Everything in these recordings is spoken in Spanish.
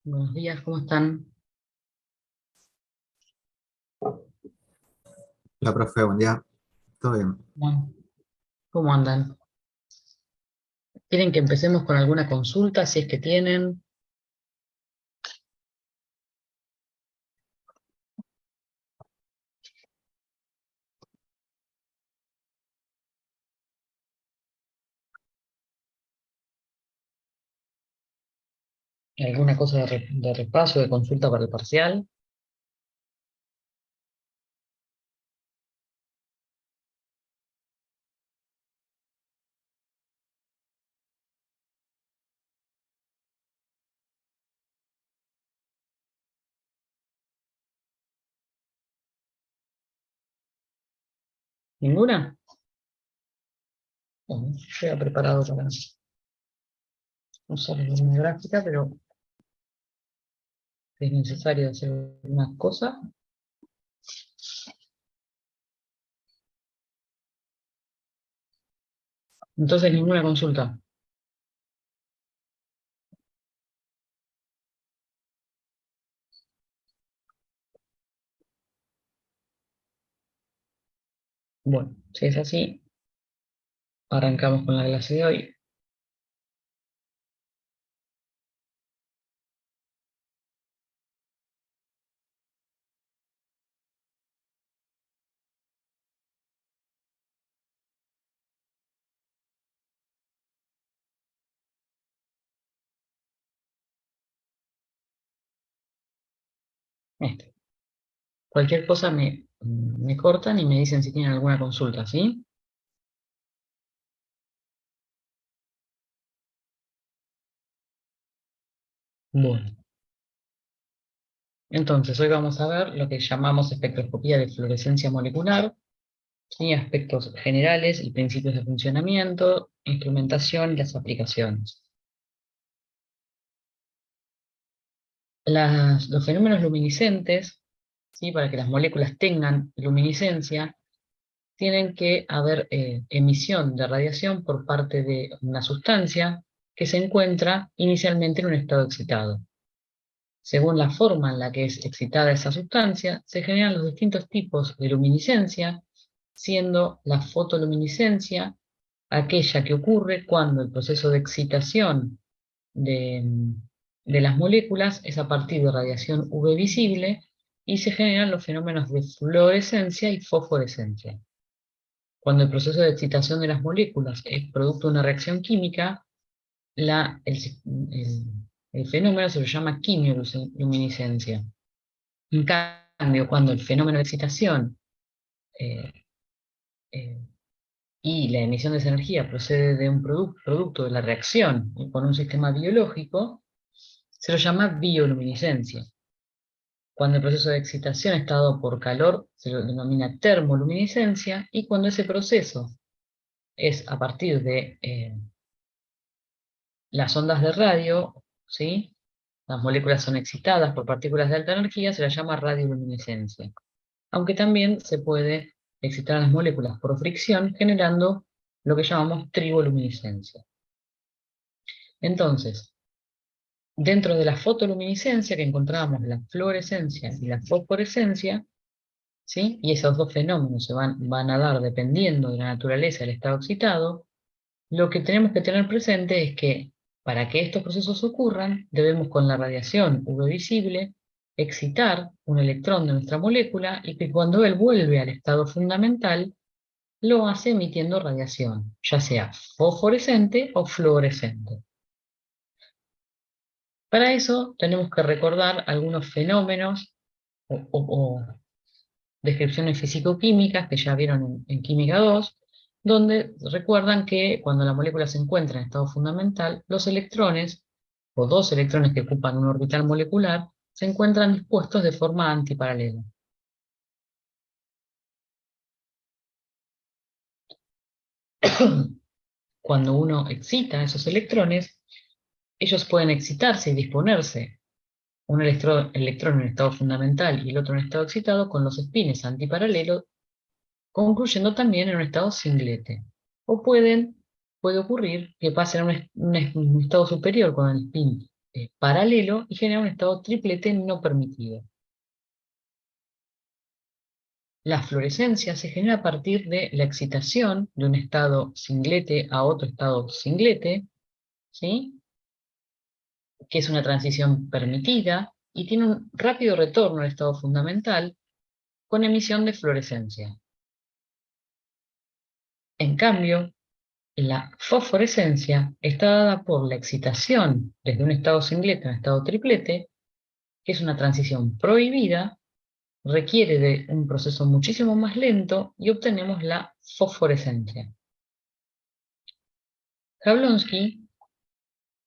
Buenos días, ¿cómo están? La profe, buen día. Todo bien. Bueno, ¿cómo andan? ¿Quieren que empecemos con alguna consulta, si es que tienen? ¿Alguna cosa de repaso, de consulta para el parcial? ¿Ninguna? Bueno, yo he preparado para usar una gráfica, pero es necesario hacer unas cosas. Entonces, ninguna consulta. Bueno, si es así, arrancamos con la clase de hoy. Este. Cualquier cosa me cortan y me dicen si tienen alguna consulta, ¿sí? Bueno, entonces hoy vamos a ver lo que llamamos espectroscopía de fluorescencia molecular. Sí, aspectos generales y principios de funcionamiento, instrumentación y las aplicaciones. Los fenómenos luminiscentes, ¿sí? Para que las moléculas tengan luminiscencia, tienen que haber emisión de radiación por parte de una sustancia que se encuentra inicialmente en un estado excitado. Según la forma en la que es excitada esa sustancia, se generan los distintos tipos de luminiscencia, siendo la fotoluminiscencia aquella que ocurre cuando el proceso de excitación de, de las moléculas es a partir de radiación UV visible y se generan los fenómenos de fluorescencia y fosforescencia. Cuando el proceso de excitación de las moléculas es producto de una reacción química, la, el, el- el fenómeno se lo llama quimioluminiscencia. En cambio, cuando el fenómeno de excitación eh, eh, y la emisión de esa energía procede de un producto de la reacción con un sistema biológico, se lo llama bioluminiscencia. Cuando el proceso de excitación está dado por calor, se lo denomina termoluminiscencia, y cuando ese proceso es a partir de las ondas de radio, ¿sí? Las moléculas son excitadas por partículas de alta energía, se la llama radioluminiscencia. Aunque también se puede excitar a las moléculas por fricción, generando lo que llamamos triboluminiscencia. Entonces, dentro de la fotoluminiscencia que encontramos la fluorescencia y la fosforescencia, ¿sí? Y esos dos fenómenos van a dar dependiendo de la naturaleza del estado excitado. Lo que tenemos que tener presente es que para que estos procesos ocurran, debemos con la radiación UV visible excitar un electrón de nuestra molécula y que cuando él vuelve al estado fundamental, lo hace emitiendo radiación, ya sea fosforescente o fluorescente. Para eso tenemos que recordar algunos fenómenos o descripciones físico-químicas que ya vieron en Química 2, donde recuerdan que cuando la molécula se encuentra en estado fundamental, los electrones, o dos electrones que ocupan un orbital molecular, se encuentran dispuestos de forma antiparalela. Cuando uno excita a esos electrones, ellos pueden excitarse y disponerse, un electrón en estado fundamental y el otro en estado excitado, con los espines antiparalelos, concluyendo también en un estado singlete. O puede ocurrir que pasen a un estado superior con el spin paralelo y genera un estado triplete no permitido. La fluorescencia se genera a partir de la excitación de un estado singlete a otro estado singlete, ¿sí? Que es una transición permitida y tiene un rápido retorno al estado fundamental con emisión de fluorescencia. En cambio, la fosforescencia está dada por la excitación desde un estado singlete a un estado triplete, que es una transición prohibida, requiere de un proceso muchísimo más lento y obtenemos la fosforescencia. Jablonski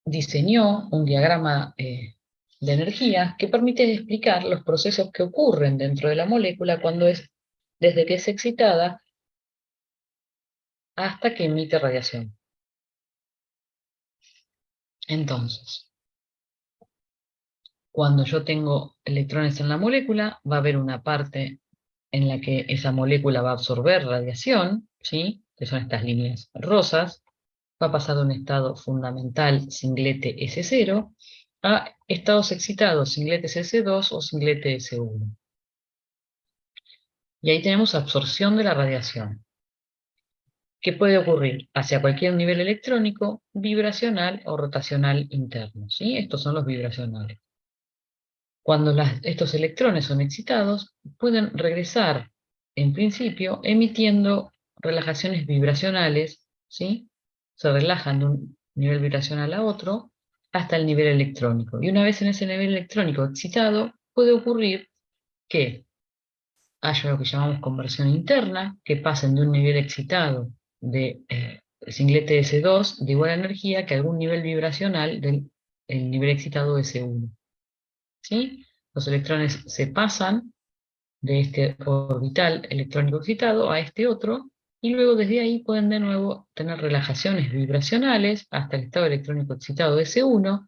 diseñó un diagrama de energía que permite explicar los procesos que ocurren dentro de la molécula desde que es excitada hasta que emite radiación. Entonces, cuando yo tengo electrones en la molécula, va a haber una parte en la que esa molécula va a absorber radiación, ¿sí? Que son estas líneas rosas, va a pasar de un estado fundamental singlete S0 a estados excitados singlete S2 o singlete S1. Y ahí tenemos absorción de la radiación, que puede ocurrir hacia cualquier nivel electrónico, vibracional o rotacional interno, ¿sí? Estos son los vibracionales. Cuando estos electrones son excitados, pueden regresar, en principio, emitiendo relajaciones vibracionales, ¿sí? Se relajan de un nivel vibracional a otro hasta el nivel electrónico. Y una vez en ese nivel electrónico excitado, puede ocurrir que haya lo que llamamos conversión interna, que pasen de un nivel excitado de singlete S2 de igual energía que algún nivel vibracional del nivel excitado S1. ¿Sí? Los electrones se pasan de este orbital electrónico excitado a este otro, y luego desde ahí pueden de nuevo tener relajaciones vibracionales hasta el estado electrónico excitado S1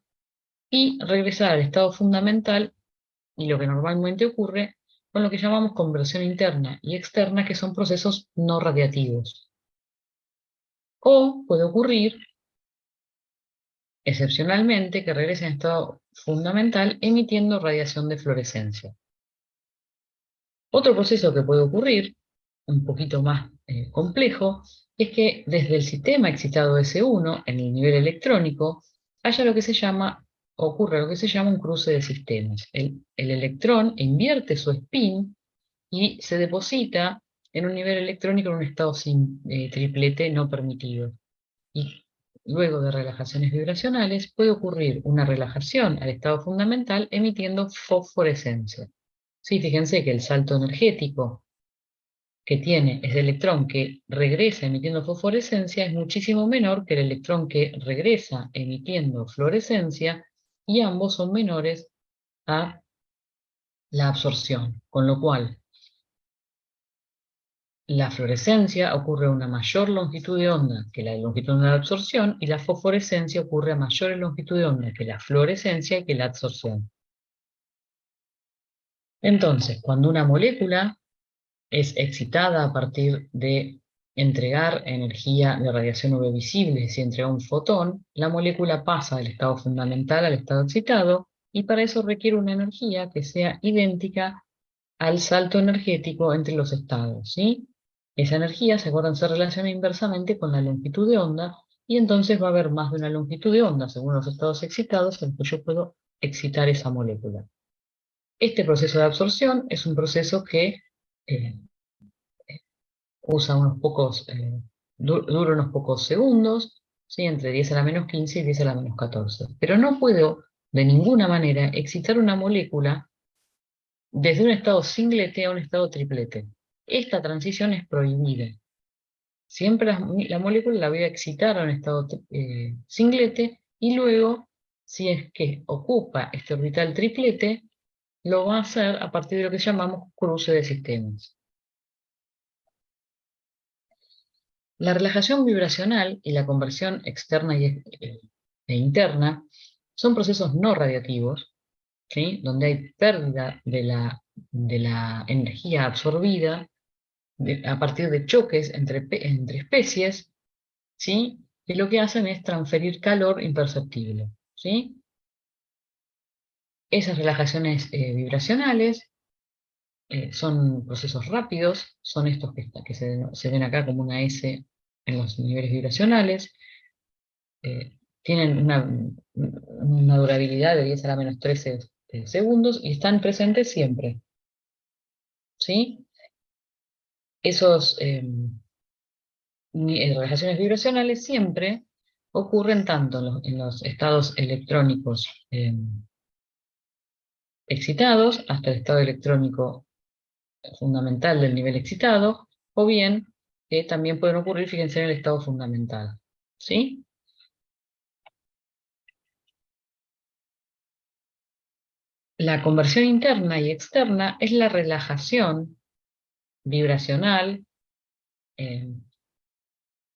y regresar al estado fundamental, y lo que normalmente ocurre con lo que llamamos conversión interna y externa, que son procesos no radiativos. O puede ocurrir, excepcionalmente, que regrese en estado fundamental emitiendo radiación de fluorescencia. Otro proceso que puede ocurrir, un poquito más complejo, es que desde el sistema excitado S1, en el nivel electrónico, ocurre lo que se llama un cruce de sistemas. El electrón invierte su spin y se deposita en un nivel electrónico en un estado triplete no permitido. Y luego de relajaciones vibracionales puede ocurrir una relajación al estado fundamental emitiendo fosforescencia. Sí, fíjense que el salto energético que tiene ese electrón que regresa emitiendo fosforescencia es muchísimo menor que el electrón que regresa emitiendo fluorescencia, y ambos son menores a la absorción, con lo cual la fluorescencia ocurre a una mayor longitud de onda que la longitud de onda de absorción, y la fosforescencia ocurre a mayor longitud de onda que la fluorescencia y que la absorción. Entonces, cuando una molécula es excitada a partir de entregar energía de radiación UV visible, es decir, entrega un fotón, la molécula pasa del estado fundamental al estado excitado, y para eso requiere una energía que sea idéntica al salto energético entre los estados, ¿sí? Esa energía, se acuerdan, se relaciona inversamente con la longitud de onda, y entonces va a haber más de una longitud de onda según los estados excitados en que yo puedo excitar esa molécula. Este proceso de absorción es un proceso que usa dura unos pocos segundos, ¿sí? Entre 10 a la menos 15 y 10 a la menos 14. Pero no puedo de ninguna manera excitar una molécula desde un estado singlete a un estado triplete. Esta transición es prohibida. Siempre la molécula la voy a excitar a un estado singlete, y luego, si es que ocupa este orbital triplete, lo va a hacer a partir de lo que llamamos cruce de sistemas. La relajación vibracional y la conversión externa e interna son procesos no radiativos, ¿sí? Donde hay pérdida de la energía absorbida a partir de choques entre especies, ¿sí? Que lo que hacen es transferir calor imperceptible, ¿sí? Esas relajaciones vibracionales son procesos rápidos, son estos que se ven acá como una S en los niveles vibracionales, tienen una durabilidad de 10 a la menos 13 segundos y están presentes siempre, ¿sí? Esos relajaciones vibracionales siempre ocurren tanto en los estados electrónicos excitados, hasta el estado electrónico fundamental del nivel excitado, o bien también pueden ocurrir, fíjense, en el estado fundamental, ¿sí? La conversión interna y externa es la relajación vibracional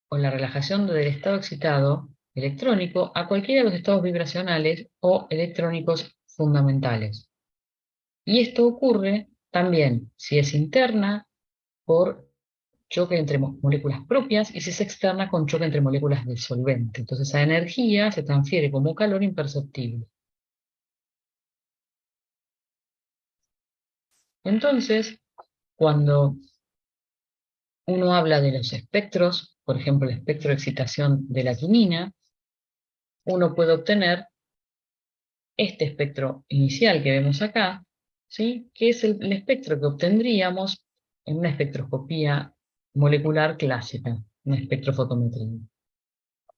o la relajación del estado excitado electrónico a cualquiera de los estados vibracionales o electrónicos fundamentales. Y esto ocurre también si es interna por choque entre moléculas propias y si es externa con choque entre moléculas de solvente. Entonces esa energía se transfiere como calor imperceptible. Entonces, cuando uno habla de los espectros, por ejemplo el espectro de excitación de la quinina, uno puede obtener este espectro inicial que vemos acá, ¿sí? Que es el espectro que obtendríamos en una espectroscopía molecular clásica, una espectrofotometría.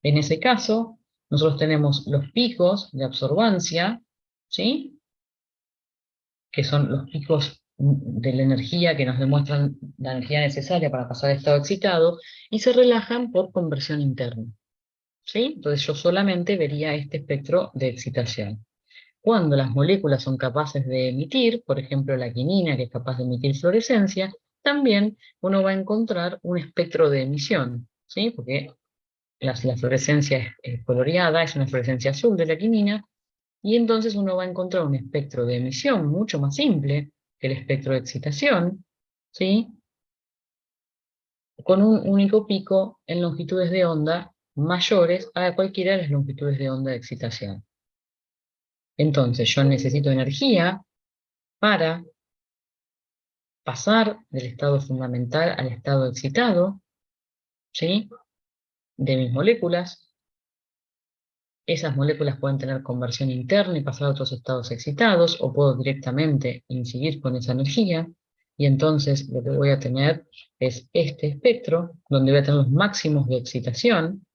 En ese caso, nosotros tenemos los picos de absorbancia, ¿sí? Que son los picos de la energía que nos demuestran la energía necesaria para pasar al estado excitado, y se relajan por conversión interna, ¿sí? Entonces yo solamente vería este espectro de excitación. Cuando las moléculas son capaces de emitir, por ejemplo la quinina que es capaz de emitir fluorescencia, también uno va a encontrar un espectro de emisión, ¿sí? Porque la fluorescencia es coloreada, es una fluorescencia azul de la quinina, y entonces uno va a encontrar un espectro de emisión mucho más simple que el espectro de excitación, ¿sí? Con un único pico en longitudes de onda mayores a cualquiera de las longitudes de onda de excitación. Entonces yo necesito energía para pasar del estado fundamental al estado excitado, ¿sí? De mis moléculas. Esas moléculas pueden tener conversión interna y pasar a otros estados excitados, o puedo directamente incidir con esa energía, y entonces lo que voy a tener es este espectro, donde voy a tener los máximos de excitación,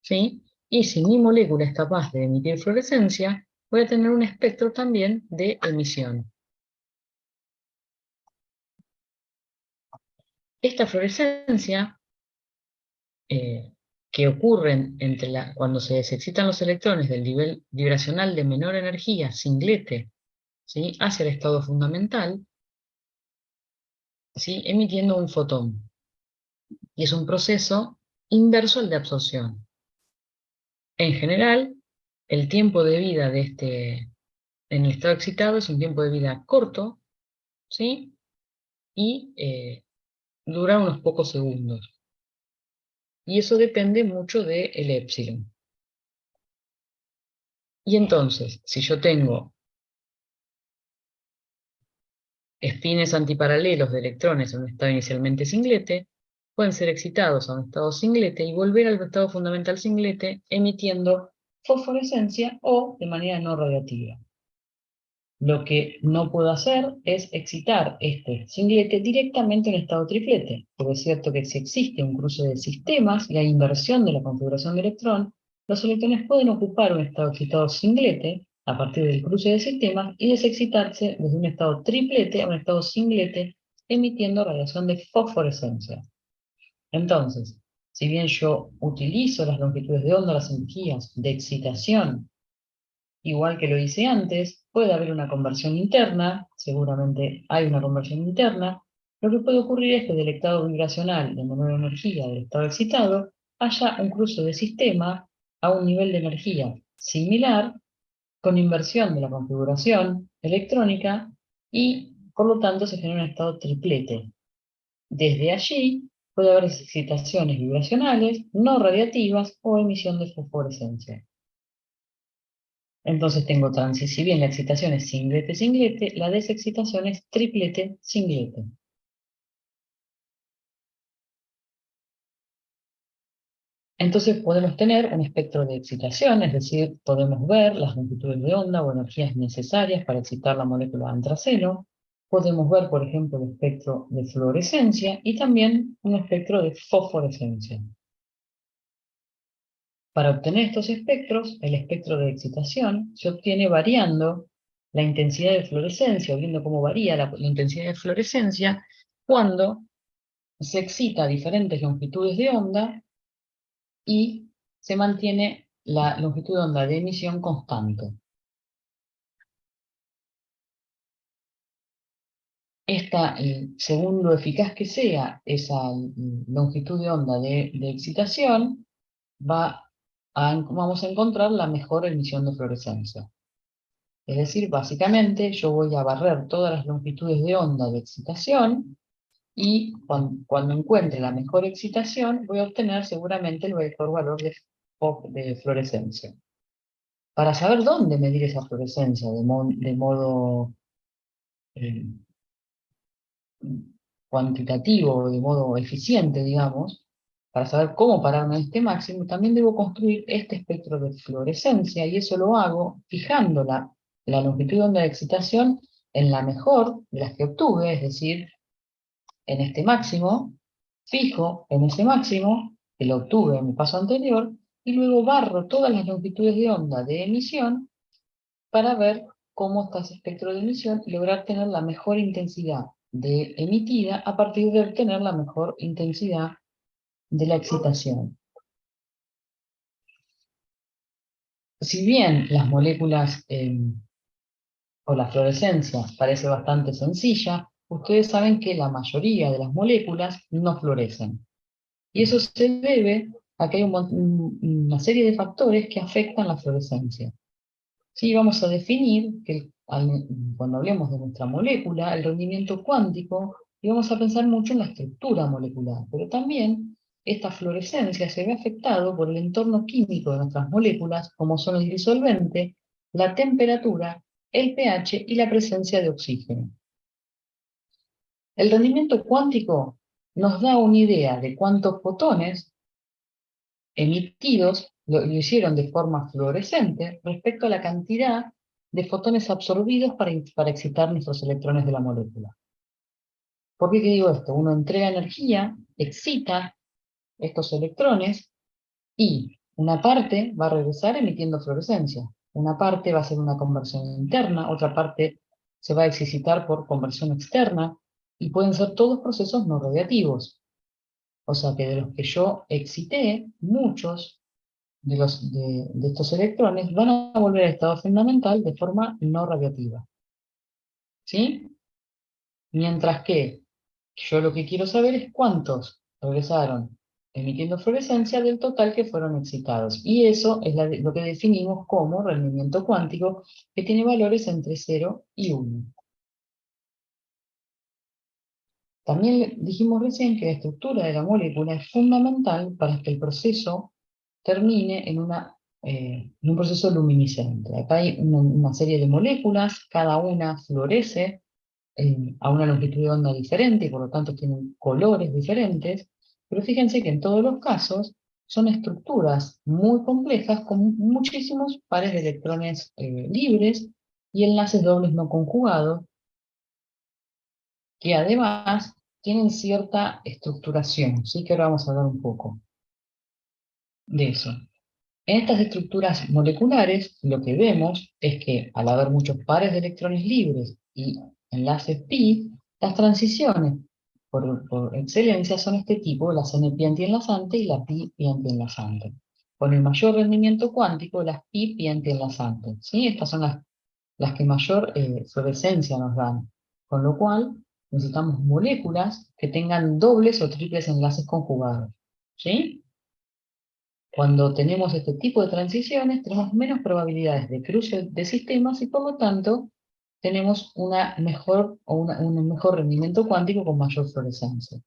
¿sí? Y si mi molécula es capaz de emitir fluorescencia, voy a tener un espectro también de emisión. Esta fluorescencia que ocurren cuando se desexcitan los electrones del nivel vibracional de menor energía, singlete, ¿sí? Hacia el estado fundamental, ¿sí? Emitiendo un fotón. Y es un proceso inverso al de absorción. En general, el tiempo de vida en el estado excitado es un tiempo de vida corto, ¿sí? Y dura unos pocos segundos. Y eso depende mucho del épsilon. Y entonces, si yo tengo espines antiparalelos de electrones en un estado inicialmente singlete, pueden ser excitados a un estado singlete y volver al estado fundamental singlete emitiendo fosforescencia o de manera no radiactiva. Lo que no puedo hacer es excitar este singlete directamente en estado triplete, porque es cierto que si existe un cruce de sistemas y hay inversión de la configuración de electrón, los electrones pueden ocupar un estado excitado singlete a partir del cruce de sistemas y desexcitarse desde un estado triplete a un estado singlete, emitiendo radiación de fosforescencia. Entonces, si bien yo utilizo las longitudes de onda, las energías de excitación, igual que lo hice antes, puede haber una conversión interna, seguramente hay una conversión interna. Lo que puede ocurrir es que del estado vibracional de menor energía del estado excitado haya un cruce de sistema a un nivel de energía similar, con inversión de la configuración electrónica, y por lo tanto se genera un estado triplete. Desde allí puede haber excitaciones vibracionales no radiativas o emisión de fosforescencia. Entonces tengo si bien la excitación es singlete-singlete, la desexcitación es triplete-singlete. Entonces podemos tener un espectro de excitación, es decir, podemos ver las longitudes de onda o energías necesarias para excitar la molécula de antraceno. Podemos ver, por ejemplo, el espectro de fluorescencia y también un espectro de fosforescencia. Para obtener estos espectros, el espectro de excitación se obtiene variando la intensidad de fluorescencia, o viendo cómo varía la intensidad de fluorescencia, cuando se excita a diferentes longitudes de onda y se mantiene la longitud de onda de emisión constante. Esta, según lo eficaz que sea esa longitud de onda de excitación, vamos a encontrar la mejor emisión de fluorescencia. Es decir, básicamente yo voy a barrer todas las longitudes de onda de excitación y cuando encuentre la mejor excitación voy a obtener seguramente el mejor valor de fluorescencia. Para saber dónde medir esa fluorescencia de modo eh, cuantitativo, de modo eficiente, digamos, para saber cómo pararme en este máximo, también debo construir este espectro de fluorescencia, y eso lo hago fijando la longitud de onda de excitación en la mejor de las que obtuve, es decir, en este máximo, fijo en ese máximo, que lo obtuve en mi paso anterior, y luego barro todas las longitudes de onda de emisión para ver cómo está ese espectro de emisión y lograr tener la mejor intensidad de emitida a partir de obtener la mejor intensidad de la excitación. Si bien las moléculas o la fluorescencia parece bastante sencilla, ustedes saben que la mayoría de las moléculas no fluorecen. Y eso se debe a que hay una serie de factores que afectan la fluorescencia. Sí, vamos a definir que cuando hablemos de nuestra molécula, el rendimiento cuántico, y vamos a pensar mucho en la estructura molecular, pero también esta fluorescencia se ve afectado por el entorno químico de nuestras moléculas, como son el disolvente, la temperatura, el pH y la presencia de oxígeno. El rendimiento cuántico nos da una idea de cuántos fotones emitidos lo hicieron de forma fluorescente respecto a la cantidad de fotones absorbidos para excitar nuestros electrones de la molécula. ¿Por qué digo esto? Uno entrega energía, excita estos electrones y una parte va a regresar emitiendo fluorescencia. Una parte va a ser una conversión interna, otra parte se va a excitar por conversión externa y pueden ser todos procesos no radiativos. O sea que de los que yo excité, muchos de estos electrones van a volver al estado fundamental de forma no radiativa. ¿Sí? Mientras que yo lo que quiero saber es cuántos regresaron emitiendo fluorescencia del total que fueron excitados. Y eso es lo que definimos como rendimiento cuántico, que tiene valores entre 0 y 1. También dijimos recién que la estructura de la molécula es fundamental para que el proceso termine en un proceso luminiscente. Acá hay una serie de moléculas, cada una florece a una longitud de onda diferente y por lo tanto tienen colores diferentes, pero fíjense que en todos los casos son estructuras muy complejas con muchísimos pares de electrones libres y enlaces dobles no conjugados, que además tienen cierta estructuración, ¿sí? Que ahora vamos a hablar un poco de eso. En estas estructuras moleculares, lo que vemos es que al haber muchos pares de electrones libres y enlaces pi, las transiciones por excelencia son este tipo, las n-pi antienlazante y la pi-pi antienlazante. Con el mayor rendimiento cuántico, las pi-pi antienlazantes. ¿Sí? Estas son las que mayor fluorescencia nos dan. Con lo cual, necesitamos moléculas que tengan dobles o triples enlaces conjugados. ¿Sí? Cuando tenemos este tipo de transiciones, tenemos menos probabilidades de cruce de sistemas y por lo tanto tenemos un mejor rendimiento cuántico con mayor fluorescencia.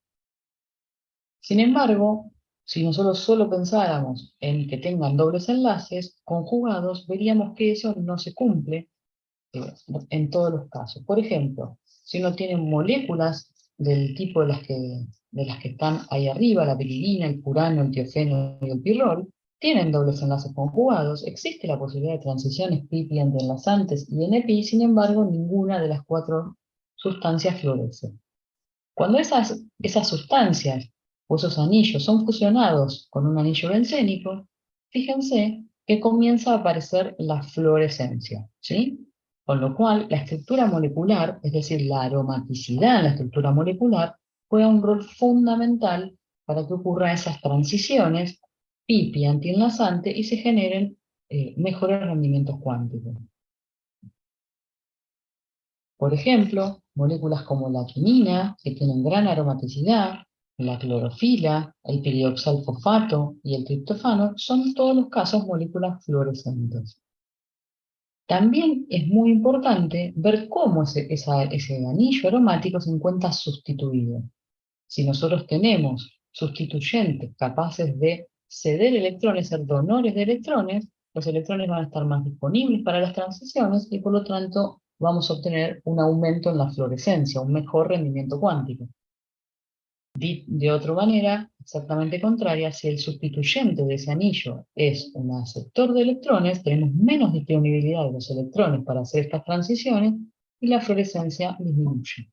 Sin embargo, Si nosotros solo pensáramos en que tengan dobles enlaces conjugados, veríamos que eso no se cumple eh, en todos los casos. Por ejemplo, si uno tiene moléculas del tipo de las que están ahí arriba, la piridina, el purano, el tiofeno y el pirrol, tienen dobles enlaces conjugados, existe la posibilidad de transiciones pi-pi entre enlazantes y NP, sin embargo, ninguna de las cuatro sustancias florece. Cuando esas sustancias o esos anillos son fusionados con un anillo bencénico, fíjense que comienza a aparecer la fluorescencia, ¿sí? Con lo cual, la estructura molecular, es decir, la aromaticidad en la estructura molecular, juega un rol fundamental para que ocurran esas transiciones pi-pi antienlazante y se generen mejores rendimientos cuánticos. Por ejemplo, moléculas como la quinina, que tienen gran aromaticidad, la clorofila, el piridoxalfosfato y el triptofano son en todos los casos moléculas fluorescentes. También es muy importante ver cómo ese anillo aromático se encuentra sustituido. Si nosotros tenemos sustituyentes capaces de ceder electrones, ser donores de electrones, los electrones van a estar más disponibles para las transiciones y por lo tanto vamos a obtener un aumento en la fluorescencia, un mejor rendimiento cuántico. De otra manera, exactamente contraria, si el sustituyente de ese anillo es un aceptor de electrones, tenemos menos disponibilidad de los electrones para hacer estas transiciones y la fluorescencia disminuye.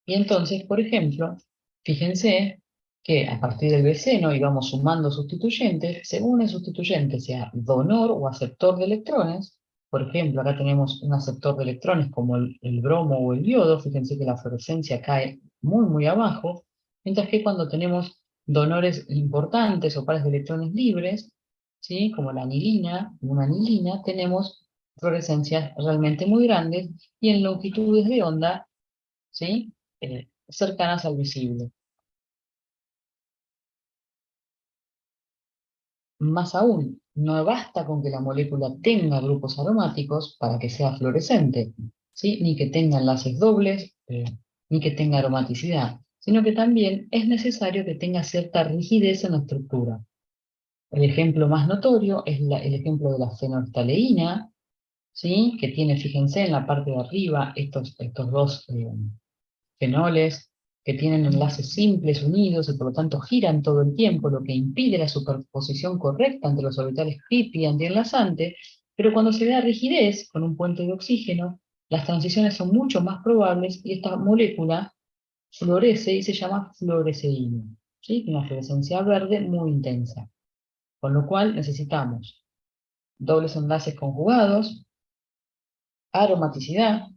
Y entonces, por ejemplo, fíjense que a partir del beceno íbamos sumando sustituyentes, según el sustituyente sea donor o aceptor de electrones. Por ejemplo, acá tenemos un aceptor de electrones como el bromo o el yodo, fíjense que la fluorescencia cae muy, muy abajo, mientras que cuando tenemos donores importantes o pares de electrones libres, ¿sí? Como la anilina, una anilina, tenemos fluorescencias realmente muy grandes y en longitudes de onda, ¿sí? Cercanas al visible. Más aún, no basta con que la molécula tenga grupos aromáticos para que sea fluorescente, ¿sí? Ni que tenga enlaces dobles, ni que tenga aromaticidad, sino que también es necesario que tenga cierta rigidez en la estructura. El ejemplo más notorio es el ejemplo de la fenolftaleína, ¿sí? Que tiene, fíjense, en la parte de arriba estos dos fenoles que tienen enlaces simples unidos y por lo tanto giran todo el tiempo, lo que impide la superposición correcta entre los orbitales pi-pi antienlazante, pero cuando se da rigidez con un puente de oxígeno, las transiciones son mucho más probables y esta molécula florece y se llama fluoresceína, ¿sí? Una fluorescencia verde muy intensa. Con lo cual necesitamos dobles enlaces conjugados, aromaticidad,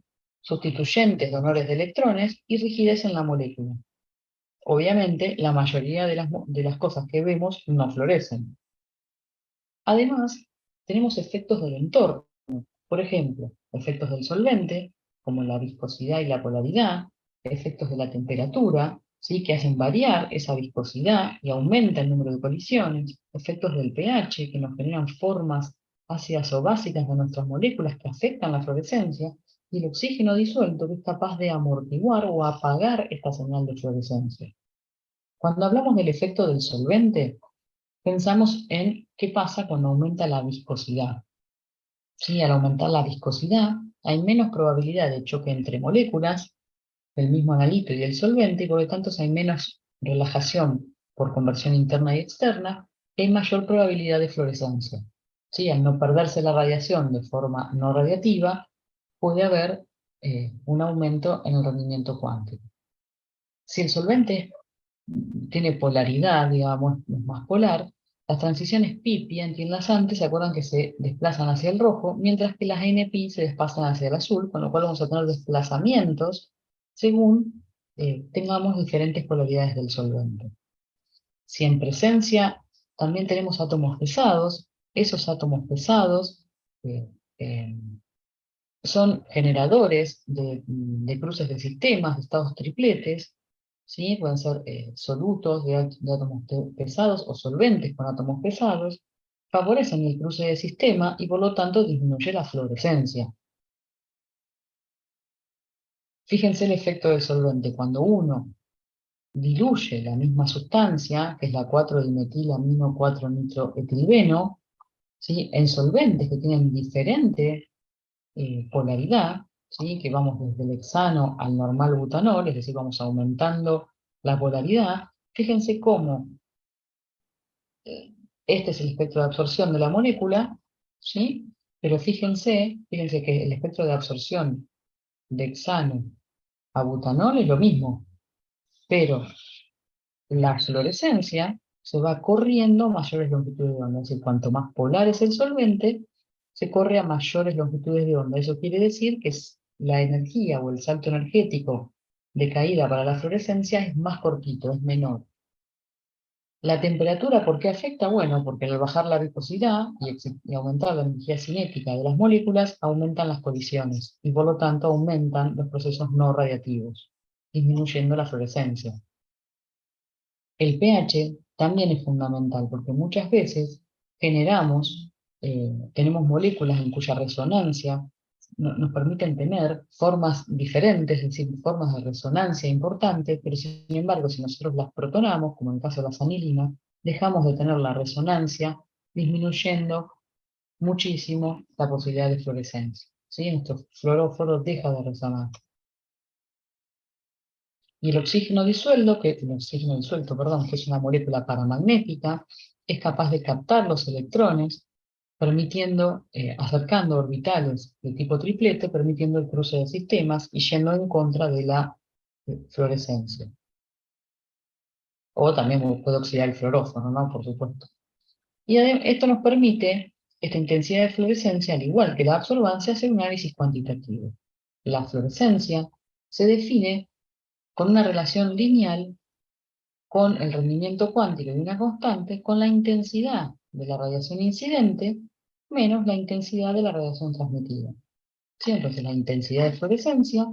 sustituyentes donores de electrones y rigidez en la molécula. Obviamente, la mayoría de las cosas que vemos no florecen. Además, tenemos efectos del entorno. Por ejemplo, efectos del solvente, como la viscosidad y la polaridad, efectos de la temperatura, ¿sí? Que hacen variar esa viscosidad y aumenta el número de colisiones, efectos del pH, que nos generan formas ácidas o básicas de nuestras moléculas que afectan la fluorescencia, y el oxígeno disuelto, que es capaz de amortiguar o apagar esta señal de fluorescencia. Cuando hablamos del efecto del solvente, pensamos en qué pasa cuando aumenta la viscosidad. Sí, al aumentar la viscosidad, hay menos probabilidad de choque entre moléculas del mismo analito y del solvente, y por lo tanto hay menos relajación por conversión interna y externa, y hay mayor probabilidad de fluorescencia. Sí, al no perderse la radiación de forma no radiativa, puede haber un aumento en el rendimiento cuántico. Si el solvente tiene polaridad, digamos, es más polar, las transiciones pi-pi antienlazantes se acuerdan que se desplazan hacia el rojo, mientras que las NP se desplazan hacia el azul, con lo cual vamos a tener desplazamientos según tengamos diferentes polaridades del solvente. Si en presencia también tenemos átomos pesados, esos átomos pesados eh, eh, son generadores de cruces de sistemas, de estados tripletes, ¿sí? Pueden ser solutos de átomos pesados o solventes con átomos pesados, favorecen el cruce de sistema y por lo tanto disminuye la fluorescencia. Fíjense el efecto del solvente. Cuando uno diluye la misma sustancia, que es la 4-dimetilamino 4-nitroetilbeno, ¿sí? En solventes que tienen diferente polaridad, ¿sí? Que vamos desde el hexano al normal butanol, es decir, vamos aumentando la polaridad. Fíjense cómo este es el espectro de absorción de la molécula, ¿sí? Pero fíjense que el espectro de absorción de hexano a butanol es lo mismo, pero la fluorescencia se va corriendo a mayores longitudes de onda, es decir, cuanto más polar es el solvente, se corre a mayores longitudes de onda. Eso quiere decir que la energía o el salto energético de caída para la fluorescencia es más cortito, es menor. La temperatura, ¿por qué afecta? Bueno, porque al bajar la viscosidad y aumentar la energía cinética de las moléculas, aumentan las colisiones y por lo tanto aumentan los procesos no radiativos, disminuyendo la fluorescencia. El pH también es fundamental porque muchas veces tenemos moléculas en cuya resonancia nos permiten tener formas diferentes, es decir, formas de resonancia importantes, pero sin embargo, si nosotros las protonamos, como en el caso de las anilinas, dejamos de tener la resonancia, disminuyendo muchísimo la posibilidad de fluorescencia. ¿Sí? Nuestro fluoróforo deja de resonar. Y el oxígeno disuelto, perdón, que es una molécula paramagnética, es capaz de captar los electrones, acercando orbitales de tipo triplete, permitiendo el cruce de sistemas y yendo en contra de la fluorescencia. O también puede oxidar el fluorófono, ¿no? Por supuesto. Y esto nos permite, esta intensidad de fluorescencia, al igual que la absorbancia, hacer un análisis cuantitativo. La fluorescencia se define con una relación lineal con el rendimiento cuántico de una constante con la intensidad de la radiación incidente menos la intensidad de la radiación transmitida. ¿Sí? Entonces la intensidad de fluorescencia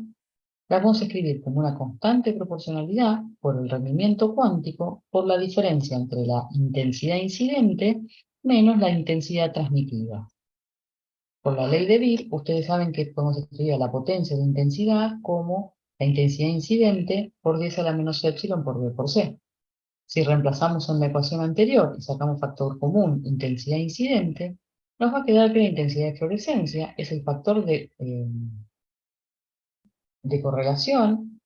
la vamos a escribir como una constante proporcionalidad por el rendimiento cuántico por la diferencia entre la intensidad incidente menos la intensidad transmitida. Por la ley de Beer, ustedes saben que podemos escribir a la potencia de intensidad como la intensidad incidente por 10 a la menos epsilon por B por C. Si reemplazamos en la ecuación anterior y sacamos factor común intensidad incidente, nos va a quedar que la intensidad de fluorescencia es el factor de correlación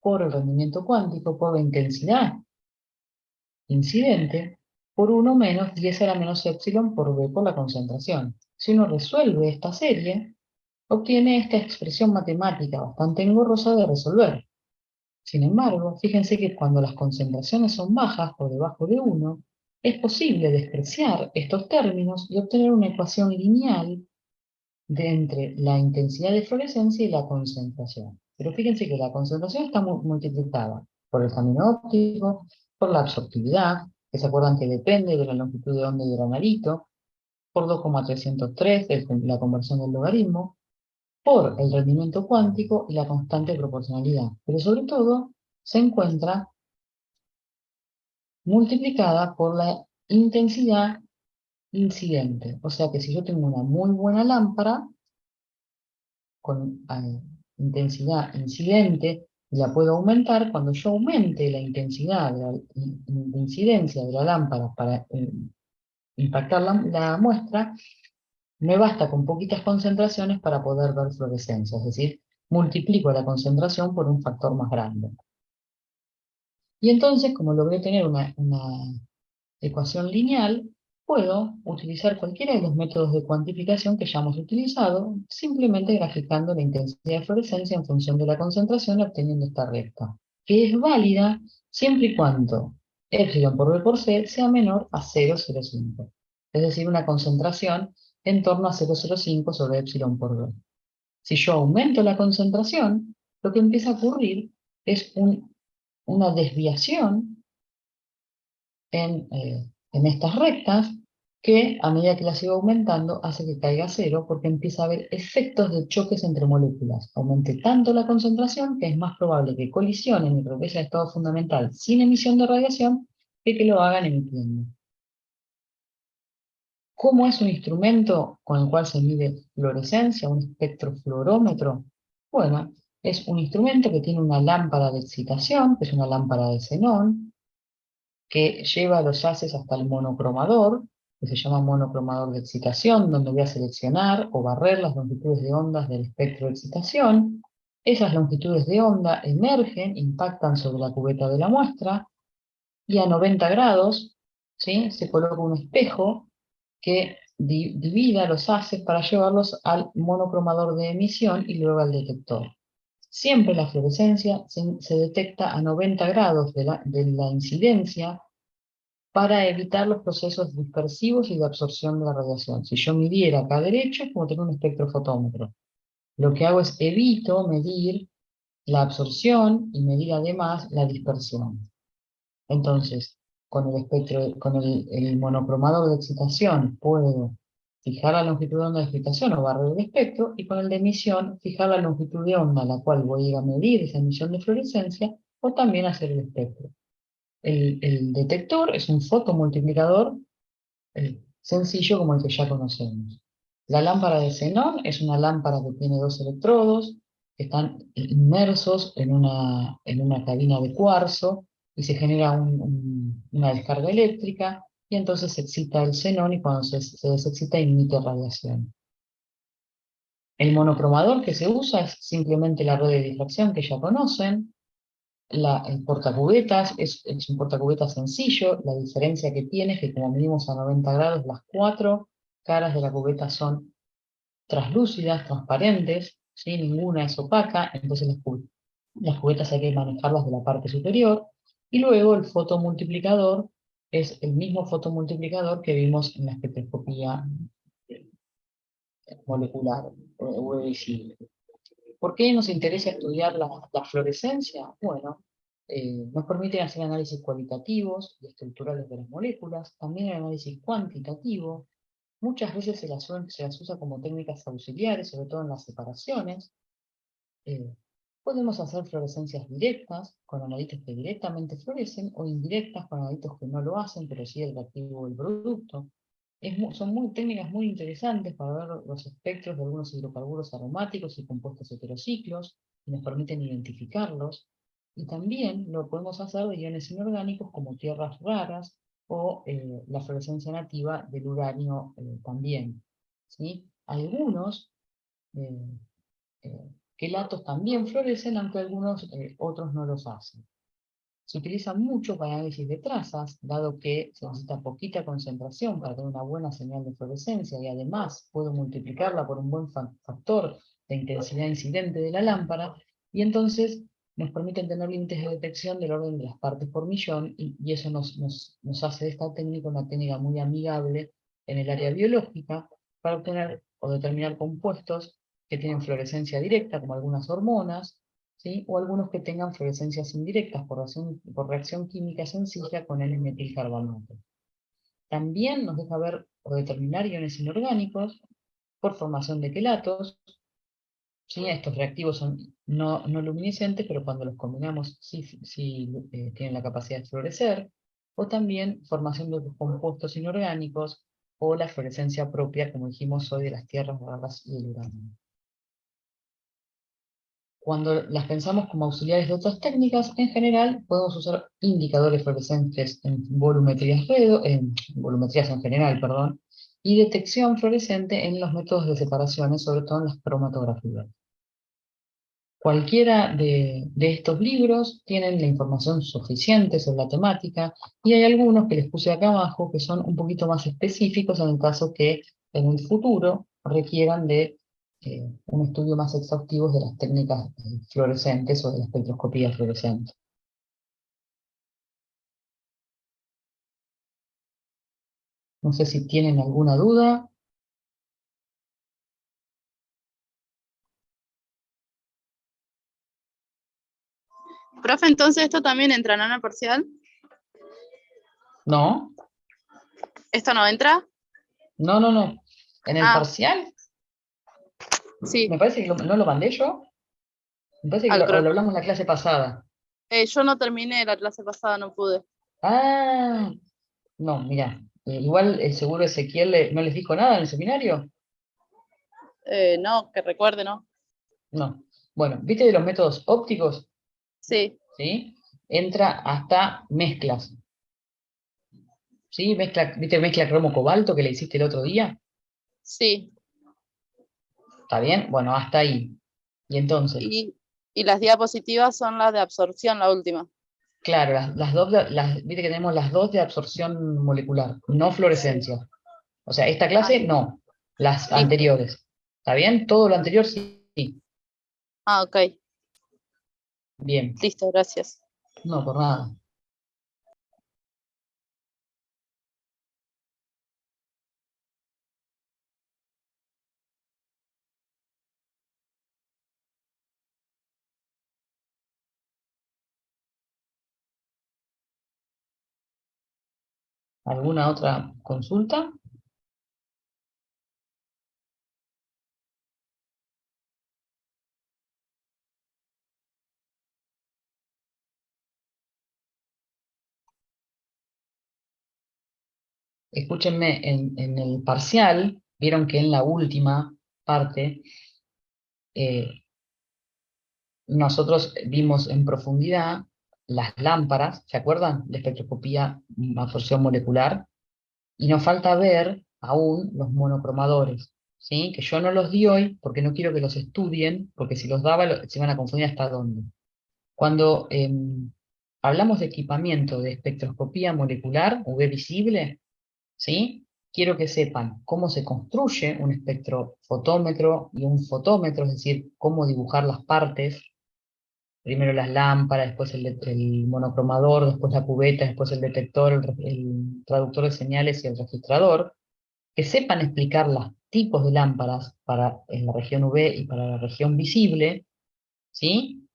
por el rendimiento cuántico por la intensidad incidente por 1 menos 10 a la menos epsilon por B por la concentración. Si uno resuelve esta serie, obtiene esta expresión matemática bastante engorrosa de resolver. Sin embargo, fíjense que cuando las concentraciones son bajas, por debajo de 1, es posible despreciar estos términos y obtener una ecuación lineal entre la intensidad de fluorescencia y la concentración. Pero fíjense que la concentración está multiplicada por el camino óptico, por la absortividad, que se acuerdan que depende de la longitud de onda y del analito, por 2,303, la conversión del logaritmo, por el rendimiento cuántico y la constante proporcionalidad. Pero sobre todo, se encuentra multiplicada por la intensidad incidente. O sea que si yo tengo una muy buena lámpara con intensidad incidente, la puedo aumentar. Cuando yo aumente la intensidad de incidencia de la lámpara para impactar la muestra, me basta con poquitas concentraciones para poder ver fluorescencia, es decir, multiplico la concentración por un factor más grande. Y entonces, como logré tener una ecuación lineal, puedo utilizar cualquiera de los métodos de cuantificación que ya hemos utilizado, simplemente graficando la intensidad de fluorescencia en función de la concentración y obteniendo esta recta, que es válida siempre y cuando epsilon por B por C sea menor a 0,05. Es decir, una concentración en torno a 0,05 sobre epsilon por B. Si yo aumento la concentración, lo que empieza a ocurrir es una desviación en estas rectas que a medida que las sigo aumentando hace que caiga a cero porque empieza a haber efectos de choques entre moléculas. Aumente tanto la concentración que es más probable que colisionen y regresen a estado fundamental sin emisión de radiación que lo hagan emitiendo. ¿Cómo es un instrumento con el cual se mide fluorescencia, un espectrofluorómetro? Bueno, Es un instrumento que tiene una lámpara de excitación, que es una lámpara de xenón, que lleva los haces hasta el monocromador, que se llama monocromador de excitación, donde voy a seleccionar o barrer las longitudes de ondas del espectro de excitación. Esas longitudes de onda emergen, impactan sobre la cubeta de la muestra, y a 90 grados, ¿sí?, se coloca un espejo que divida los haces para llevarlos al monocromador de emisión y luego al detector. Siempre la fluorescencia se detecta a 90 grados de la incidencia para evitar los procesos dispersivos y de absorción de la radiación. Si yo midiera acá derecho, es como tener un espectrofotómetro. Lo que hago es evito medir la absorción y medir además la dispersión. Entonces, con el espectro, con el monocromador de excitación puedo fijar la longitud de onda de excitación o barrer el espectro, y con el de emisión fijar la longitud de onda a la cual voy a ir a medir esa emisión de fluorescencia, o también hacer el espectro. El detector es un fotomultiplicador sencillo como el que ya conocemos. La lámpara de xenón es una lámpara que tiene dos electrodos que están inmersos en una cabina de cuarzo, y se genera una descarga eléctrica, y entonces se excita el xenón, y cuando se desexcita emite radiación. El monocromador que se usa es simplemente la red de difracción que ya conocen. El portacubetas es un portacubetas sencillo. La diferencia que tiene es que, como medimos a 90 grados, las cuatro caras de la cubeta son translúcidas, transparentes, ¿sí? Ninguna es opaca, entonces las cubetas hay que manejarlas de la parte superior. Y luego el fotomultiplicador es el mismo fotomultiplicador que vimos en la espectroscopía molecular o visible. ¿Por qué nos interesa estudiar la fluorescencia? Bueno, nos permite hacer análisis cualitativos y estructurales de las moléculas, también el análisis cuantitativo. Muchas veces se las usa como técnicas auxiliares, sobre todo en las separaciones. Eh, Podemos hacer fluorescencias directas, con analitos que directamente fluorecen, o indirectas, con analitos que no lo hacen, pero sí el reactivo del producto. Son técnicas muy interesantes para ver los espectros de algunos hidrocarburos aromáticos y compuestos heterociclos, y nos permiten identificarlos. Y también lo podemos hacer de iones inorgánicos como tierras raras, o la fluorescencia nativa del uranio también, ¿sí? Algunos eh, quelatos también florecen, aunque algunos otros no los hacen. Se utiliza mucho para análisis de trazas, dado que se necesita poquita concentración para tener una buena señal de fluorescencia, y además puedo multiplicarla por un buen factor de intensidad incidente de la lámpara, y entonces nos permiten tener límites de detección del orden de las partes por millón, y eso nos hace de esta técnica una técnica muy amigable en el área biológica para obtener o determinar compuestos que tienen fluorescencia directa, como algunas hormonas, ¿sí? O algunos que tengan fluorescencias indirectas por reacción química sencilla con el metilcarbamato. También nos deja ver o determinar iones inorgánicos por formación de quelatos, ¿sí? Estos reactivos son no luminiscentes, pero cuando los combinamos sí tienen la capacidad de fluorecer, o también formación de compuestos inorgánicos, o la fluorescencia propia, como dijimos hoy, de las tierras raras y el uranio. Cuando las pensamos como auxiliares de otras técnicas, en general podemos usar indicadores fluorescentes en volumetrías en general, perdón, y detección fluorescente en los métodos de separaciones, sobre todo en las cromatografías. Cualquiera de estos libros tienen la información suficiente sobre la temática, y hay algunos que les puse acá abajo que son un poquito más específicos en el caso que en el futuro requieran de un estudio más exhaustivo de las técnicas fluorescentes o de la espectroscopía fluorescente. No sé si tienen alguna duda. Profe, entonces esto también entra en ano parcial. ¿No? ¿Esto no entra? No. ¿En el Ah, parcial? sí, Me parece que no lo mandé yo. Me parece que al lo crono. hablamos en la clase pasada. Yo no terminé la clase pasada, no pude. Ah, no, mira. Igual seguro Ezequiel no les dijo nada en el seminario. No, que recuerde, ¿no? No. Bueno, ¿viste de los métodos ópticos? Sí, ¿Sí? Entra hasta mezclas. ¿Sí? ¿Viste mezcla cromo-cobalto que le hiciste el otro día? sí. ¿Está bien? Bueno, hasta ahí. Y entonces, Y las diapositivas son las de absorción, la última. claro, las dos, viste que tenemos las dos de absorción molecular, no Sí. fluorescencia. O sea, esta Ah, clase no, las listo. anteriores. ¿Está bien? Todo lo anterior sí. Ah, ok. Bien. Listo, gracias. No, por nada. ¿Alguna otra consulta? Escúchenme, en el parcial, vieron que en la última parte eh, nosotros vimos en profundidad las lámparas, ¿se acuerdan? La espectroscopía, absorción molecular, y nos falta ver aún los monocromadores, ¿sí? Que yo no los di hoy porque no quiero que los estudien, porque si los daba se van a confundir hasta dónde. Cuando hablamos de equipamiento de espectroscopía molecular, UV visible, ¿sí? Quiero que sepan cómo se construye un espectrofotómetro y un fotómetro, es decir, cómo dibujar las partes, primero las lámparas, después el monocromador, después la cubeta, después el detector, el traductor de señales y el registrador, que sepan explicar los tipos de lámparas para en la región UV y para la región visible, ¿sí?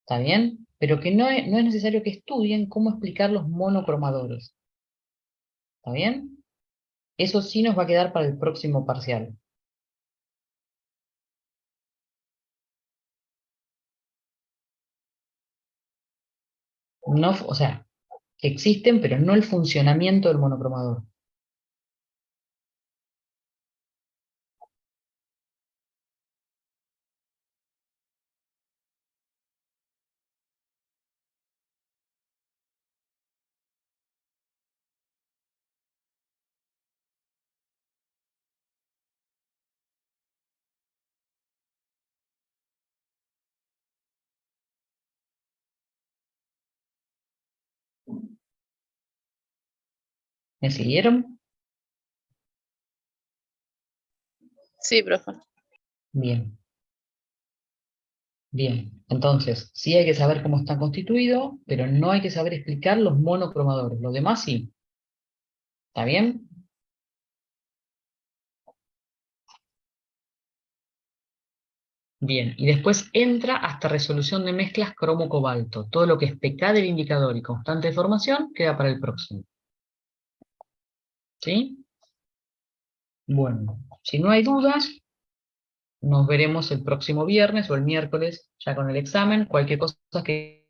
¿Está bien? Pero que no es necesario que estudien cómo explicar los monocromadores, ¿está bien? Eso sí nos va a quedar para el próximo parcial. No, o sea, existen, pero no el funcionamiento del monocromador. ¿Me siguieron? Sí, profe. Bien, bien. Entonces, sí hay que saber cómo están constituidos, pero no hay que saber explicar los monocromadores. Lo demás sí. ¿Está bien? Bien, y después entra hasta resolución de mezclas cromo-cobalto. Todo lo que es PK del indicador y constante de formación queda para el próximo. ¿Sí? Bueno, si no hay dudas, nos veremos el próximo viernes o el miércoles ya con el examen. Cualquier cosa que